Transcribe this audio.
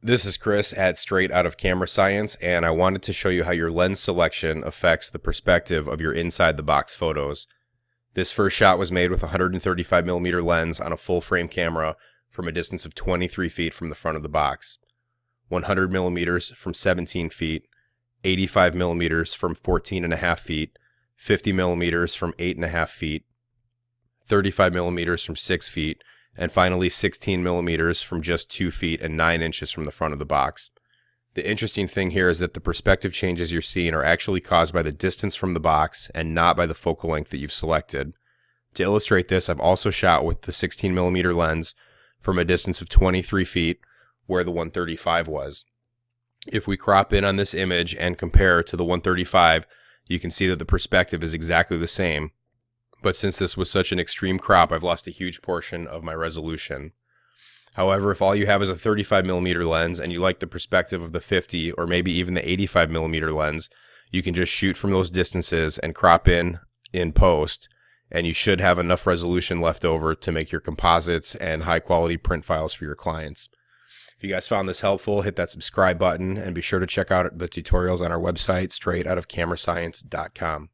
This is Chris at Straight Out of Camera Science, and I wanted to show you how your lens selection affects the perspective of your inside the box photos. This first shot was made with a 135mm lens on a full frame camera from a distance of 23 feet from the front of the box, 100mm from 17 feet, 85mm from 14.5 feet, 50mm from 8.5 feet, 35mm from 6 feet, and finally 16mm from just 2 feet and 9 inches from the front of the box. The interesting thing here is that the perspective changes you're seeing are actually caused by the distance from the box and not by the focal length that you've selected. To illustrate this, I've also shot with the 16mm lens from a distance of 23 feet where the 135 was. If we crop in on this image and compare to the 135, you can see that the perspective is exactly the same. But since this was such an extreme crop, I've lost a huge portion of my resolution. However, if all you have is a 35mm lens and you like the perspective of the 50 or maybe even the 85mm lens, you can just shoot from those distances and crop in post, and you should have enough resolution left over to make your composites and high quality print files for your clients. If you guys found this helpful, hit that subscribe button and be sure to check out the tutorials on our website, straightoutofcamerascience.com.